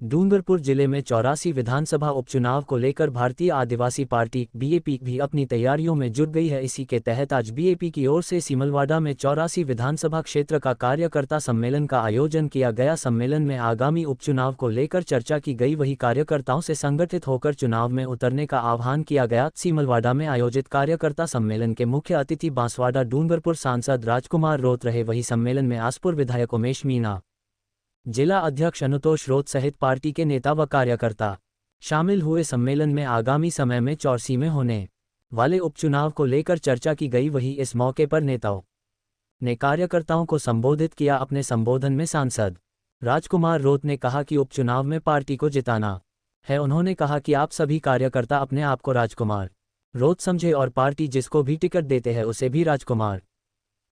डूंगरपुर जिले में 84 विधानसभा उपचुनाव को लेकर भारतीय आदिवासी पार्टी बीएपी भी अपनी तैयारियों में जुट गई है। इसी के तहत आज बीएपी की ओर से सिमलवाड़ा में 84 विधानसभा क्षेत्र का कार्यकर्ता सम्मेलन का आयोजन किया गया। सम्मेलन में आगामी उपचुनाव को लेकर चर्चा की गई, वही कार्यकर्ताओं से संगठित होकर चुनाव में उतरने का आह्वान किया गया। सिमलवाड़ा में आयोजित कार्यकर्ता सम्मेलन के मुख्य अतिथि बांसवाड़ा डूंगरपुर सांसद राजकुमार रोत रहे। वही सम्मेलन में आसपुर विधायक उमेश मीणा, जिला अध्यक्ष अनुतोष रोत सहित पार्टी के नेता व कार्यकर्ता शामिल हुए। सम्मेलन में आगामी समय में चौरसी में होने वाले उपचुनाव को लेकर चर्चा की गई। वहीं इस मौके पर नेताओं ने कार्यकर्ताओं को संबोधित किया। अपने संबोधन में सांसद राजकुमार रोत ने कहा कि उपचुनाव में पार्टी को जिताना है। उन्होंने कहा कि आप सभी कार्यकर्ता अपने आप को राजकुमार रोत समझे और पार्टी जिसको भी टिकट देते हैं उसे भी राजकुमार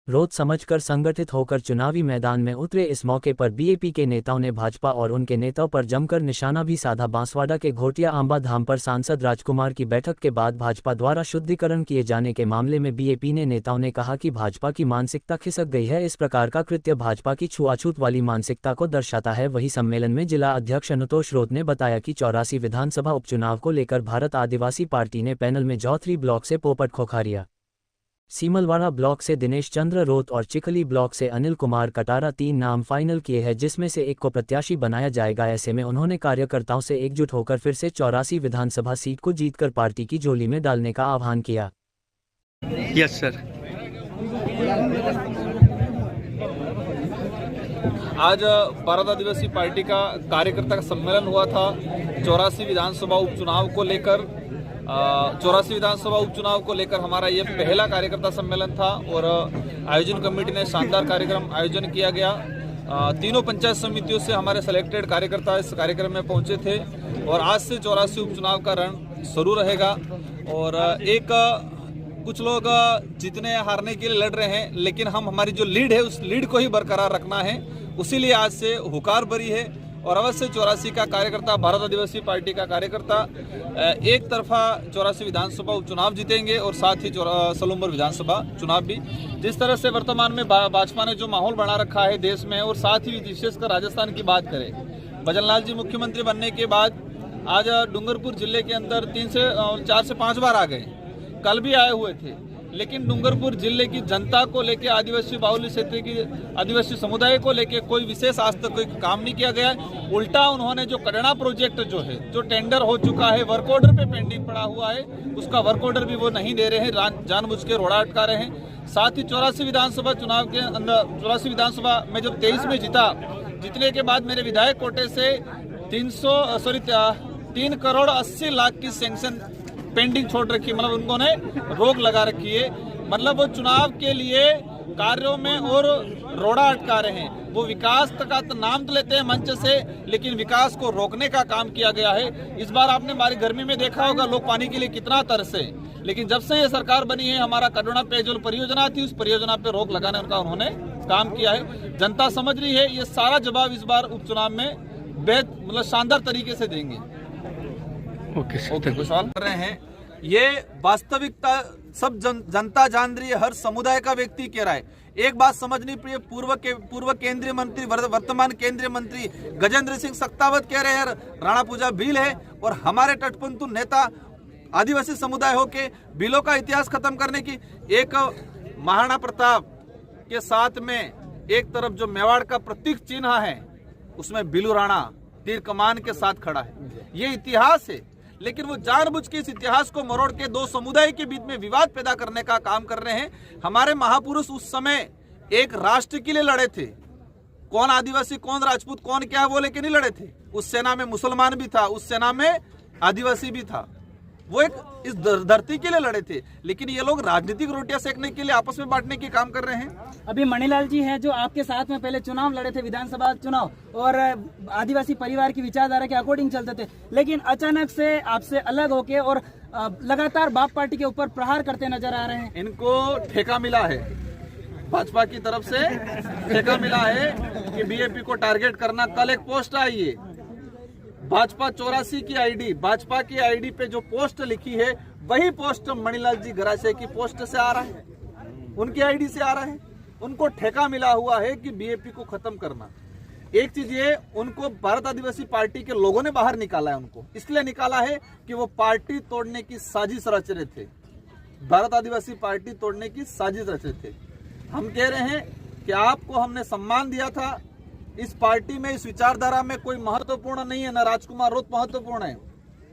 रोत समझकर संगठित होकर चुनावी मैदान में उतरे। इस मौके पर बीएपी के नेताओं ने भाजपा और उनके नेताओं पर जमकर निशाना भी साधा। बांसवाड़ा के घोटिया आंबा धाम पर सांसद राजकुमार की बैठक के बाद भाजपा द्वारा शुद्धिकरण किए जाने के मामले में बीएपी ने नेताओं ने कहा कि भाजपा की मानसिकता खिसक गई है। इस प्रकार का कृत्य भाजपा की छुआछूत वाली मानसिकता को दर्शाता है। वही सम्मेलन में जिला अध्यक्ष अनुतोष रोत ने बताया कि 84 विधानसभा उपचुनाव को लेकर भारत आदिवासी पार्टी ने पैनल में जौथरी ब्लॉक से पोपट खोखारिया, सीमलवाड़ा ब्लॉक से दिनेश चंद्र रोत और चिखली ब्लॉक से अनिल कुमार कटारा 3 नाम फाइनल किए हैं, जिसमें से एक को प्रत्याशी बनाया जाएगा। ऐसे में उन्होंने कार्यकर्ताओं से एकजुट होकर फिर से 84 विधानसभा सीट को जीतकर पार्टी की झोली में डालने का आह्वान किया। Yes sir. आज भारत आदिवासी पार्टी का कार्यकर्ता का सम्मेलन हुआ था 84 विधानसभा उपचुनाव को लेकर। 84 विधानसभा उपचुनाव को लेकर हमारा ये पहला कार्यकर्ता सम्मेलन था और आयोजन कमेटी ने शानदार कार्यक्रम आयोजन किया गया। तीनों पंचायत समितियों से हमारे सिलेक्टेड कार्यकर्ता इस कार्यक्रम में पहुंचे थे और आज से 84 उपचुनाव का रण शुरू रहेगा। और कुछ लोग जीतने या हारने के लिए लड़ रहे हैं, लेकिन हम हमारी जो लीड है उस लीड को ही बरकरार रखना है। उसीलिए आज से हुकार भरी है और अवश्य 84 का कार्यकर्ता, भारत आदिवासी पार्टी का कार्यकर्ता एक तरफा 84 विधानसभा उपचुनाव जीतेंगे और साथ ही सलूमपुर विधानसभा चुनाव भी। जिस तरह से वर्तमान में भाजपा ने जो माहौल बना रखा है देश में और साथ ही विशेषकर राजस्थान की बात करें, भजनलाल जी मुख्यमंत्री बनने के बाद आज डूंगरपुर जिले के अंदर 4 से 5 बार आ गए, कल भी आए हुए थे। लेकिन डूंगरपुर जिले की जनता को लेके, आदिवासी बाहुल्य क्षेत्र की आदिवासी समुदाय को लेके कोई विशेष आज तक कोई काम नहीं किया गया। उल्टा उन्होंने जो कड़ना प्रोजेक्ट जो है, जो टेंडर हो चुका है, वर्क ऑर्डर पे पेंडिंग पड़ा हुआ है, उसका वर्क ऑर्डर भी वो नहीं दे रहे हैं, जानबूझ के रोड़ा अटका रहे हैं। साथ ही 84 विधानसभा चुनाव के अंदर 84 विधानसभा में जब 23 में जीतने के बाद मेरे विधायक कोटे से 3 करोड़ 80 लाख की सैंक्शन पेंडिंग छोड़ रखी, मतलब उन्होंने रोक लगा रखी है। मतलब वो चुनाव के लिए कार्यों में और रोड़ा अटका रहे हैं। वो विकास का तो नाम तो लेते हैं मंच से, लेकिन विकास को रोकने का काम किया गया है। इस बार आपने हमारी गर्मी में देखा होगा लोग पानी के लिए कितना तरसे, लेकिन जब से ये सरकार बनी है, हमारा करुणा पेयजल परियोजना थी, उस परियोजना पे रोक लगाने का उन्होंने काम किया है। जनता समझ रही है, ये सारा जवाब इस बार उपचुनाव में बेहद मतलब शानदार तरीके से देंगे। ओके, कुछ सवाल कर रहे हैं। ये वास्तविकता सब जनता जान रही है, हर समुदाय का व्यक्ति कह रहा है। एक बात समझनी पड़ी, पूर्व केंद्रीय मंत्री, वर्तमान केंद्रीय मंत्री गजेंद्र सिंह शेखावत कह रहे हैं राणा पूजा बिल है, और हमारे तटपंथी नेता आदिवासी समुदाय हो के बिलों का इतिहास खत्म करने की। एक महाराणा प्रताप के साथ में एक तरफ जो मेवाड़ का प्रतीक चिन्ह है, उसमें बिलू राणा तीर कमान के साथ खड़ा है। ये इतिहास है, लेकिन वो जानबूझ के इस इतिहास को मरोड़ के 2 समुदाय के बीच में विवाद पैदा करने का काम कर रहे हैं। हमारे महापुरुष उस समय एक राष्ट्र के लिए लड़े थे, कौन आदिवासी कौन राजपूत कौन क्या वो लेके नहीं लड़े थे। उस सेना में मुसलमान भी था, उस सेना में आदिवासी भी था, वो एक इस धरती के लिए लड़े थे। लेकिन ये लोग राजनीतिक रोटियां सेकने के लिए आपस में बांटने के काम कर रहे हैं। अभी मणिलाल जी हैं जो आपके साथ में पहले चुनाव लड़े थे, विधानसभा चुनाव, और आदिवासी परिवार की विचारधारा के अकॉर्डिंग चलते थे, लेकिन अचानक से आपसे अलग होके और लगातार बाप पार्टी के ऊपर प्रहार करते नजर आ रहे हैं। इनको ठेका मिला है, भाजपा की तरफ से ठेका मिला है कि बीएपी को टारगेट करना। कल एक पोस्ट आई है भाजपा 84 की आईडी, भाजपा की आईडी पे जो पोस्ट लिखी है वही पोस्ट मणिलाल जी गरासे की पोस्ट से आ रहा है, उनकी आईडी से आ रहा है। उनको ठेका मिला हुआ है कि बीएपी को खत्म करना। एक चीज ये, उनको भारत आदिवासी पार्टी के लोगों ने बाहर निकाला है। उनको इसलिए निकाला है कि वो पार्टी तोड़ने की साजिश रच रहे थे, भारत आदिवासी पार्टी तोड़ने की साजिश रच रहे थे। हम कह रहे हैं कि आपको हमने सम्मान दिया था, इस पार्टी में, इस विचारधारा में कोई महत्वपूर्ण नहीं है, न राजकुमार रोत महत्वपूर्ण है,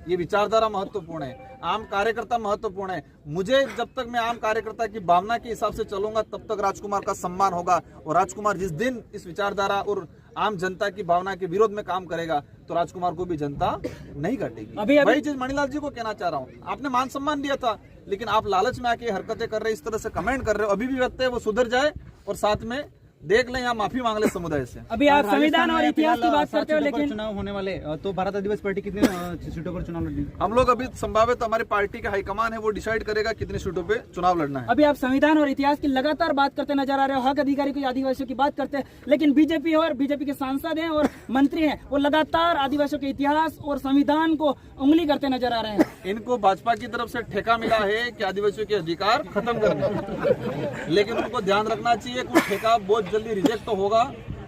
ये विचारधारा महत्वपूर्ण है, आम कार्यकर्ता महत्वपूर्ण है। मुझे जब तक मैं आम कार्यकर्ता की भावना के हिसाब से चलूंगा तब तक राजकुमार का सम्मान होगा, और राजकुमार जिस दिन इस विचारधारा और आम जनता की भावना के विरोध में काम करेगा तो राजकुमार को भी जनता नहीं काटेगी। वही चीज मणिलाल जी को कहना चाह रहा हूँ, आपने मान सम्मान दिया था, लेकिन आप लालच में आके हरकतें कर रहे, इस तरह से कमेंट कर रहे हो। अभी भी लगता है वो सुधर जाए और साथ में देख लें, यहाँ माफी मांग ले समुदाय से। अभी आप संविधान और इतिहास की बात करते हो, लेकिन चुनाव होने वाले, तो भारत आदिवासी पार्टी कितने सीटों पर चुनाव लड़ेगी? हम लोग अभी संभावित, हमारी पार्टी का हाईकमान है वो डिसाइड करेगा कितनी सीटों पे चुनाव लड़ना है। अभी आप संविधान और इतिहास की लगातार बात करते नजर आ रहे हो, हक अधिकारी को आदिवासियों की बात करते हैं, लेकिन बीजेपी और बीजेपी के सांसद हैं और मंत्री हैं, वो लगातार आदिवासियों के इतिहास और संविधान को उंगली करते नजर आ रहे हैं। इनको भाजपा की तरफ से ठेका मिला है कि आदिवासियों के अधिकार खत्म करना, लेकिन उनको ध्यान रखना चाहिए कि ठेका बहुत जल्दी रिजेक्ट तो होगा।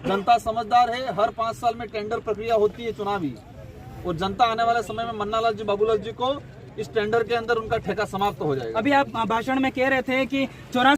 जनता समझदार है, हर 5 साल में टेंडर प्रक्रिया होती है चुनावी, और जनता आने वाले समय में मन्नालाल जी, बाबूलाल जी को इस टेंडर के अंदर उनका ठेका समाप्त हो जाएगा। अभी आप भाषण में कह रहे थे कि 84